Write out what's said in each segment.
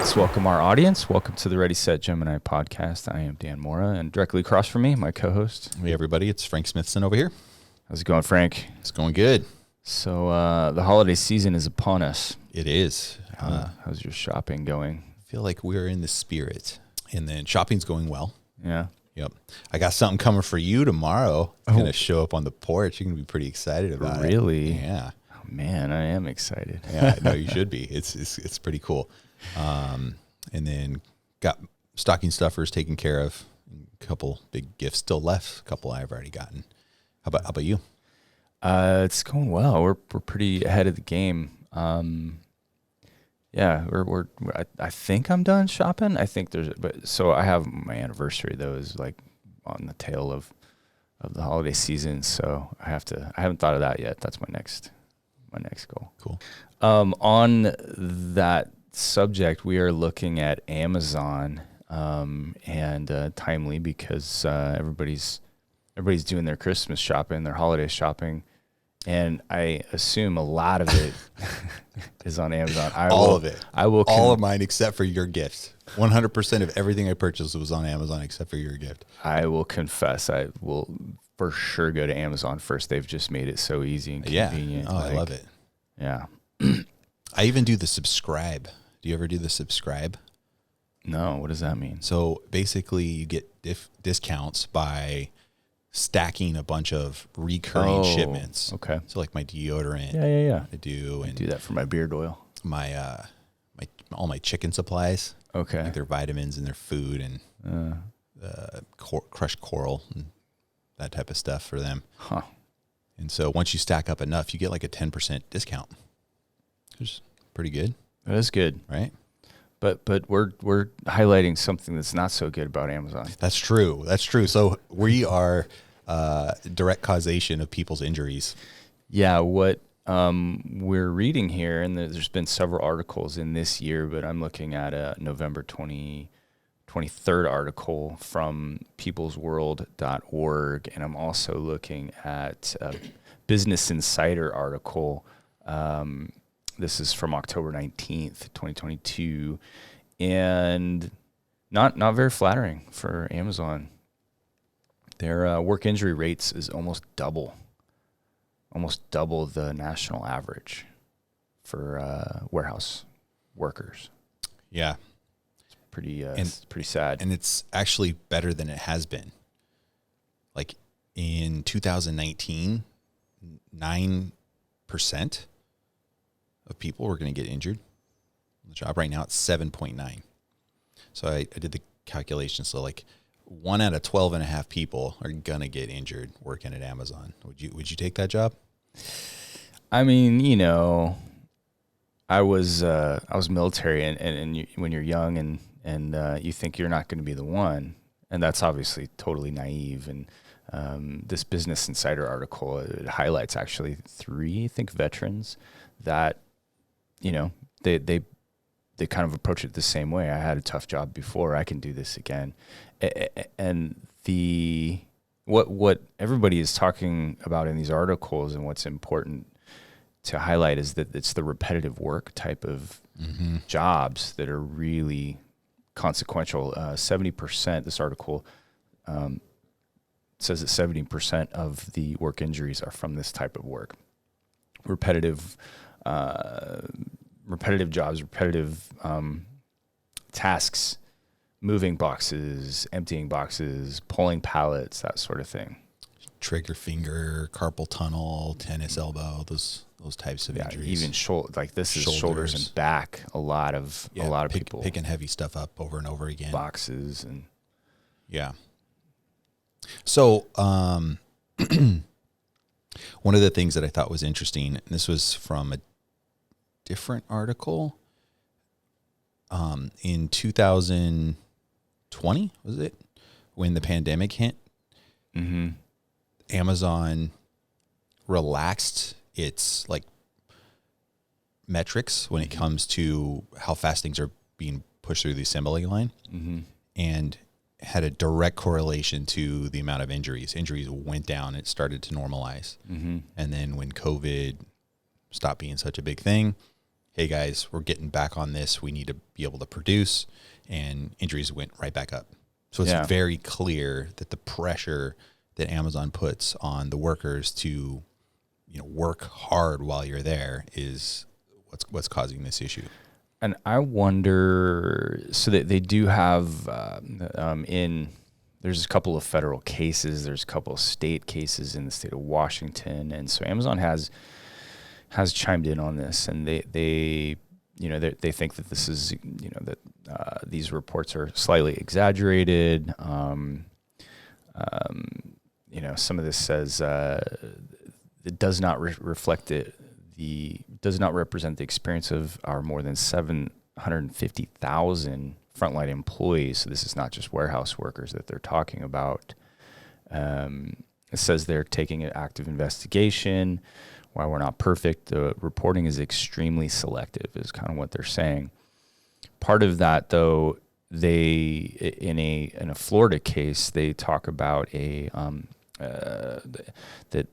Let's welcome our audience. Welcome to the Ready Set Gemini podcast. I am Dan Mora, and directly across from me, my co-host. Hey everybody, it's Frank Smithson over here. How's it going, Frank? It's going good. So the holiday season is upon us. It is. How's your shopping going? I feel like we're in the spirit, and then shopping's going well. Yeah. Yep. I got something coming for you tomorrow. It's going to show up on the porch. You're going to be pretty excited about it. Really? Yeah. Oh, man, I am excited. Yeah, I know you should be. It's pretty cool. And then got stocking stuffers taken care of. A couple big gifts still left. A couple I've already gotten. How about you? It's going well. We're pretty ahead of the game. Yeah, I think I'm done shopping. I think so I have my anniversary though is like on the tail of the holiday season. So I haven't thought of that yet. That's my next goal. Cool. On that subject, we are looking at Amazon, and timely because everybody's doing their Christmas shopping, their holiday shopping, and I assume a lot of it is on Amazon. All of it. All of mine except for your gift. 100% of everything I purchased was on Amazon except for your gift. I will confess, I will for sure go to Amazon first. They've just made it so easy and convenient. Yeah. Oh, I love it. Yeah. I even do the subscribe. Do you ever do the subscribe? No, what does that mean? So basically you get discounts by stacking a bunch of recurring shipments. Okay. So like my deodorant. Yeah. I do. And I do that for my beard oil. my all my chicken supplies. Okay. Like their vitamins and their food and crushed coral and that type of stuff for them. Huh. And so once you stack up enough, you get like a 10% discount. Which is pretty good. That is good. Right? But we're highlighting something that's not so good about Amazon. That's true. So we are direct causation of people's injuries. Yeah, what we're reading here, and there's been several articles in this year, but I'm looking at a November 23rd article from peoplesworld.org, and I'm also looking at a Business Insider article. This is from October 19th, 2022, and not very flattering for Amazon. Their work injury rates is almost double the national average for warehouse workers. Yeah. It's pretty sad. And it's actually better than it has been. Like in 2019, 9% of people were going to get injured on the job. Right now it's 7.9. So I did the calculation. So like 1 out of 12 and a half people are going to get injured working at Amazon. Would you take that job? I mean, I was military, and when you're young and you think you're not going to be the one, and that's obviously totally naive. And this Business Insider article, it highlights actually 3, I think, veterans that, they kind of approach it the same way. I had a tough job before. I can do this again. And what everybody is talking about in these articles, and what's important to highlight, is that it's the repetitive work type of jobs that are really consequential. 70%, this article says that 70% of the work injuries are from this type of work. Repetitive jobs, repetitive tasks, moving boxes, emptying boxes, pulling pallets, that sort of thing. Trigger finger, carpal tunnel, tennis elbow, those types of injuries. Even shoulders and back. A lot of people picking heavy stuff up over and over again. Boxes and yeah. So one of the things that I thought was interesting, and this was from a different article, in 2020, was it, when the pandemic hit? Mm-hmm. Amazon relaxed its like metrics when it comes to how fast things are being pushed through the assembly line, and had a direct correlation to the amount of injuries. Injuries went down. It started to normalize. And then when COVID stopped being such a big thing, hey guys, we're getting back on this. We need to be able to produce, and injuries went right back up. So it's very clear that the pressure that Amazon puts on the workers to, work hard while you're there is what's causing this issue. And I wonder, so that they do have there's a couple of federal cases, there's a couple of state cases in the state of Washington, and so Amazon has chimed in on this, and they think that this is, that these reports are slightly exaggerated. Some of this says it does not reflect does not represent the experience of our more than 750,000 frontline employees. So this is not just warehouse workers that they're talking about. It says they're taking an active investigation. While we're not perfect, the reporting is extremely selective, is kind of what they're saying. Part of that, though, they in a Florida case, they talk about that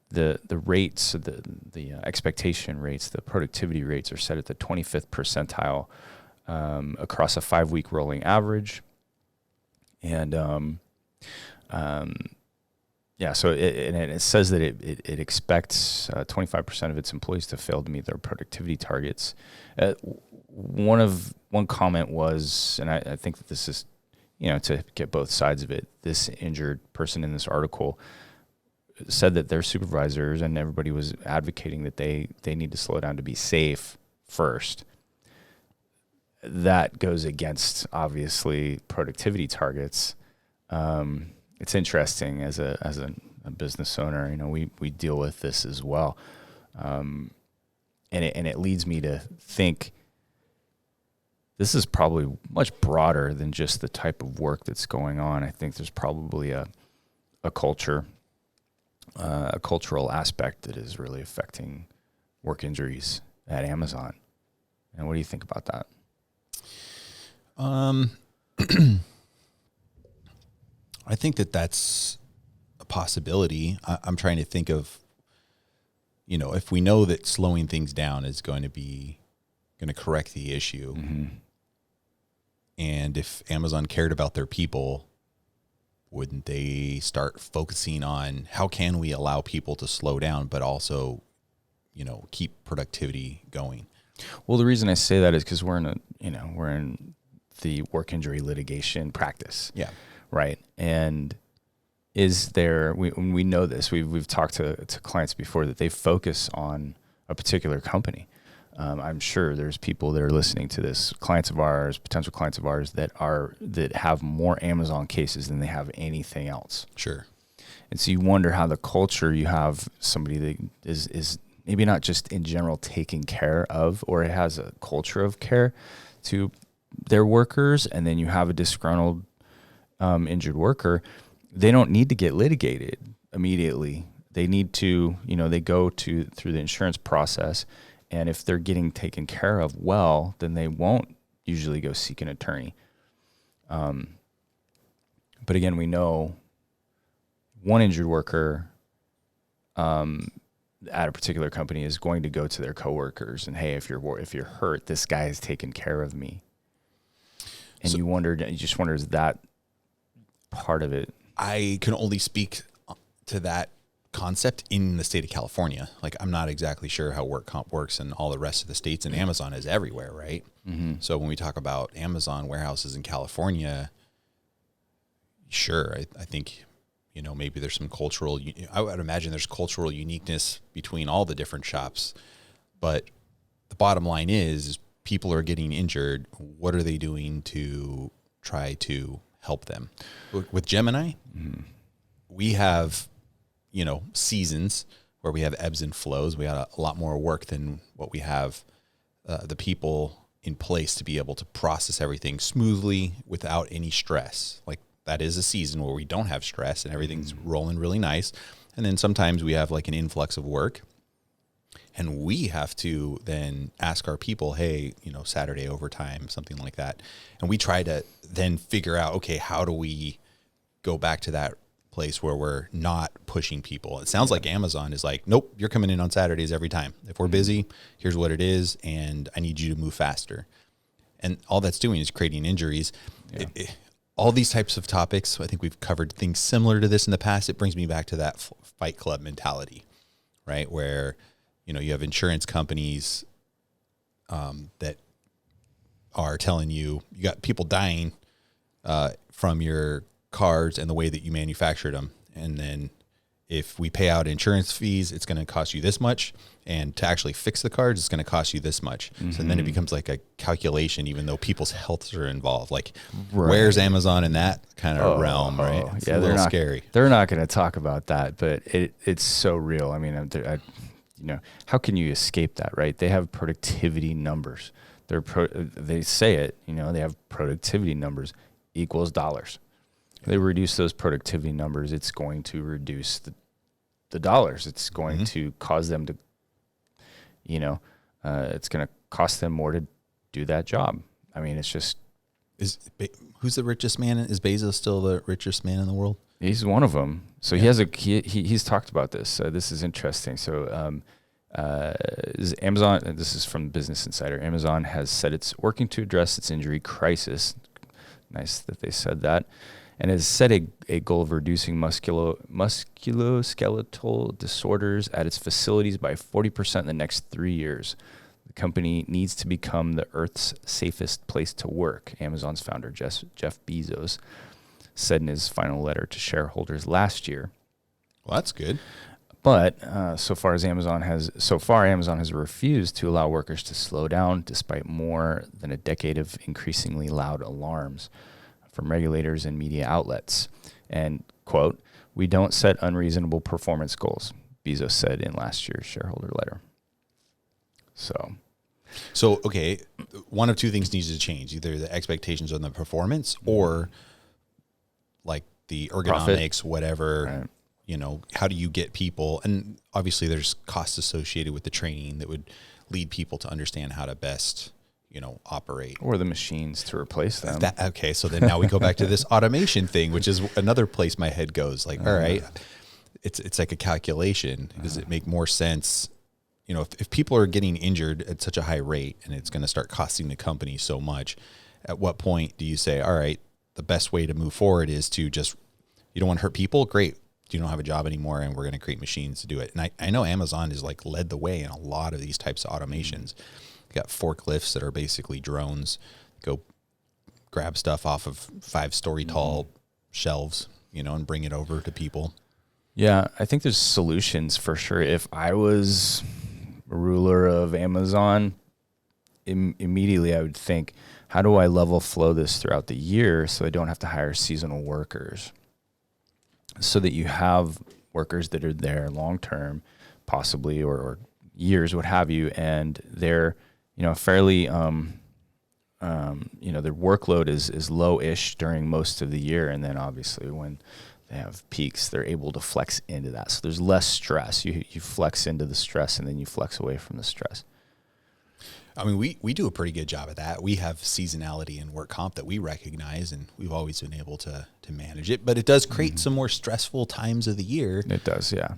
the rates, the expectation rates, the productivity rates are set at the 25th percentile across a 5-week rolling average, and so it says that it expects 25% of its employees to fail to meet their productivity targets. One comment was, and I think that this is, to get both sides of it, this injured person in this article said that their supervisors and everybody was advocating that they need to slow down to be safe first. That goes against, obviously, productivity targets. It's interesting as a business owner, we deal with this as well. And it leads me to think this is probably much broader than just the type of work that's going on. I think there's probably a culture, a cultural aspect that is really affecting work injuries at Amazon. And what do you think about that? I think that's a possibility. I'm trying to think of, if we know that slowing things down is going to correct the issue, mm-hmm. and if Amazon cared about their people, wouldn't they start focusing on how can we allow people to slow down, but also, keep productivity going? Well, the reason I say that is because we're in the work injury litigation practice. Yeah. Right. And is there, we know this, we've talked to clients before that they focus on a particular company. I'm sure there's people that are listening to this, clients of ours, potential clients of ours that have more Amazon cases than they have anything else. Sure. And so you wonder how the culture, you have somebody that is maybe not just in general taking care of, or it has a culture of care to their workers, and then you have a disgruntled injured worker. They don't need to get litigated immediately. They need to, they go through the insurance process, and if they're getting taken care of well, then they won't usually go seek an attorney. But again, we know one injured worker at a particular company is going to go to their coworkers and, hey, if you're hurt, this guy has taken care of me. And you just wonder, is that part of it? I can only speak to that concept in the state of California. Like, I'm not exactly sure how work comp works in all the rest of the states, and Amazon is everywhere, right? Mm-hmm. So when we talk about Amazon warehouses in California, sure, I think, maybe there's some cultural, I would imagine there's cultural uniqueness between all the different shops, but the bottom line is people are getting injured. What are they doing to try to help them? With Gemini, mm-hmm. we have, seasons where we have ebbs and flows. We got a lot more work than what we have the people in place to be able to process everything smoothly without any stress. Like, that is a season where we don't have stress and everything's rolling really nice. And then sometimes we have like an influx of work, and we have to then ask our people, hey, Saturday overtime, something like that. And we try to then figure out, okay, how do we go back to that place where we're not pushing people. It sounds like Amazon is like, nope, you're coming in on Saturdays every time. If we're busy, here's what it is, and I need you to move faster. And all that's doing is creating injuries. Yeah. All these types of topics, I think we've covered things similar to this in the past. It brings me back to that Fight Club mentality, right? Where, you have insurance companies that are telling you got people dying from your cars and the way that you manufactured them. And then if we pay out insurance fees, it's going to cost you this much. And to actually fix the cars, it's going to cost you this much. Mm-hmm. So then it becomes like a calculation, even though people's healths are involved. Like, where's Amazon in that kind of realm, right? It's a little scary. They're not going to talk about that, but it's so real. I mean, how can you escape that, right? They have productivity numbers. They say it, they have productivity numbers equals dollars. They reduce those productivity numbers, it's going to reduce the dollars. It's going to cause them to, it's going to cost them more to do that job. I mean, it's just. Who's the richest man? Is Bezos still the richest man in the world? He's one of them. So he's talked about this. This is interesting. So Amazon, this is from Business Insider, Amazon has said it's working to address its injury crisis. Nice that they said that. And has set a goal of reducing musculoskeletal disorders at its facilities by 40% in the next 3 years. The company needs to become the Earth's safest place to work, Amazon's founder, Jeff Bezos, said in his final letter to shareholders last year. Well, that's good. But so far Amazon has refused to allow workers to slow down despite more than a decade of increasingly loud alarms from regulators and media outlets. And, quote, "We don't set unreasonable performance goals," Bezos said in last year's shareholder letter. So, okay, one of two things needs to change. Either the expectations on the performance or like the ergonomics, profit. Whatever, right. How do you get people? And obviously there's costs associated with the training that would lead people to understand how to best operate. Or the machines to replace them. Okay, so then now we go back to this automation thing, which is another place my head goes. Like, all right, it's like a calculation. Does it make more sense? If people are getting injured at such a high rate and it's going to start costing the company so much, at what point do you say, all right, the best way to move forward is to just, you don't want to hurt people? Great. You don't have a job anymore and we're going to create machines to do it. And I know Amazon has like led the way in a lot of these types of automations. Got forklifts that are basically drones, go grab stuff off of 5-story tall shelves, and bring it over to people. Yeah, I think there's solutions for sure. If I was a ruler of Amazon, immediately I would think, how do I level flow this throughout the year so I don't have to hire seasonal workers? So that you have workers that are there long term, possibly, or years, what have you, and they're fairly, their workload is low-ish during most of the year. And then obviously when they have peaks, they're able to flex into that. So there's less stress. You flex into the stress and then you flex away from the stress. I mean, we do a pretty good job at that. We have seasonality in work comp that we recognize, and we've always been able to manage it. But it does create some more stressful times of the year. It does, yeah.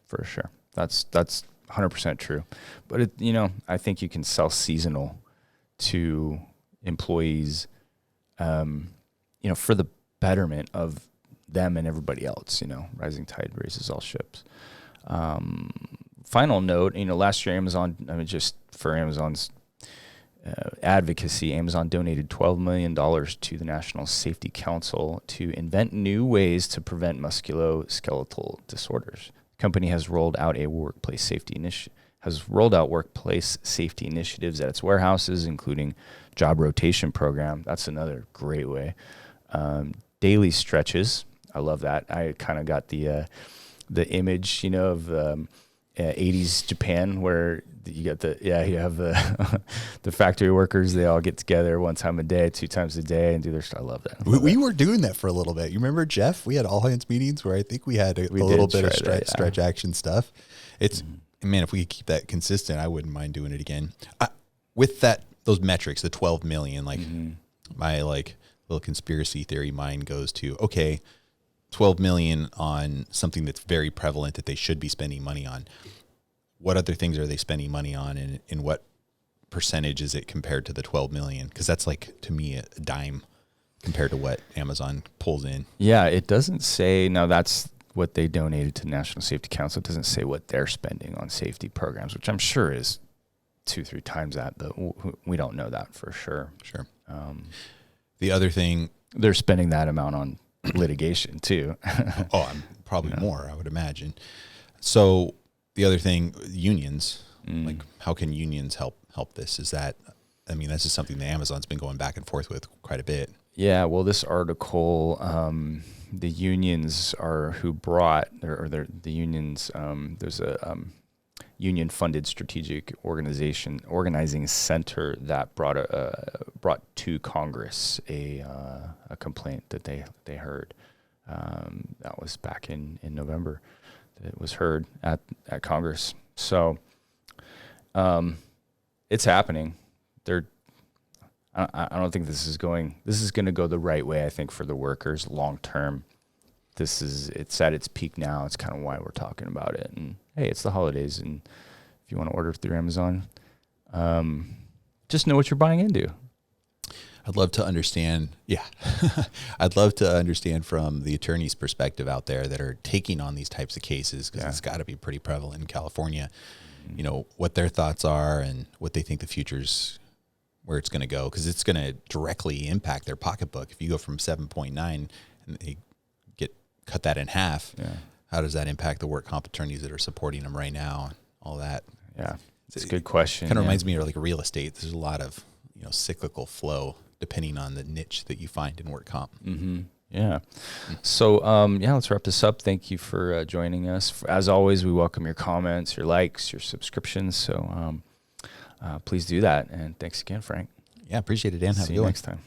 For sure. That's 100% true. But I think you can sell seasonal to employees, for the betterment of them and everybody else. Rising tide raises all ships. Final note, last year just for Amazon's advocacy, Amazon donated $12 million to the National Safety Council to invent new ways to prevent musculoskeletal disorders. The company has rolled out workplace safety initiatives at its warehouses, including job rotation program. That's another great way. Daily stretches. I love that. I kind of got the image, of 80s Japan, where you got you have the the factory workers. They all get together 1 time a day, 2 times a day, and do their stuff. I love that. We were doing that for a little bit. You remember, Jeff? We had all hands meetings where I think we had a little bit of stretch action stuff. It's man, if we could keep that consistent, I wouldn't mind doing it again. With those metrics, the 12 million, my little conspiracy theory mind goes to, okay, $12 million on something that's very prevalent that they should be spending money on. What other things are they spending money on, and in what percentage is it compared to the 12 million? Because that's like, to me, a dime compared to what Amazon pulls in. Yeah, it doesn't say. Now that's what they donated to National Safety Council. It doesn't say what they're spending on safety programs, which I'm sure is 2-3 times that, but we don't know that for sure. Sure. The other thing, they're spending that amount on litigation too. I'm probably more, I would imagine. So the other thing, unions, like how can unions help this? Is that, I mean, this is something that Amazon's been going back and forth with quite a bit. Yeah, well, this article, the unions are who brought, the unions, there's a union-funded strategic organizing center that brought to Congress a complaint that they heard. That was back in November. That it was heard at Congress. So it's happening. I don't think this is going to go the right way, I think, for the workers long term. It's at its peak now. It's kind of why we're talking about it. And hey, it's the holidays, and if you want to order through Amazon, just know what you're buying into. I'd love to understand. Yeah. I'd love to understand from the attorney's perspective out there that are taking on these types of cases, because it's got to be pretty prevalent in California, you know, what their thoughts are and what they think the future's, where it's going to go, because it's going to directly impact their pocketbook. If you go from 7.9 and they cut that in half, how does that impact the work comp attorneys that are supporting them right now and all that? Yeah, it's a good question. Kind of reminds me of like real estate. There's a lot of, you know, cyclical flow depending on the niche that you find in work comp. Mm-hmm. Yeah. So, let's wrap this up. Thank you for joining us. As always, we welcome your comments, your likes, your subscriptions. So please do that. And thanks again, Frank. Yeah, appreciate it, Dan. Have a good one. See you next time.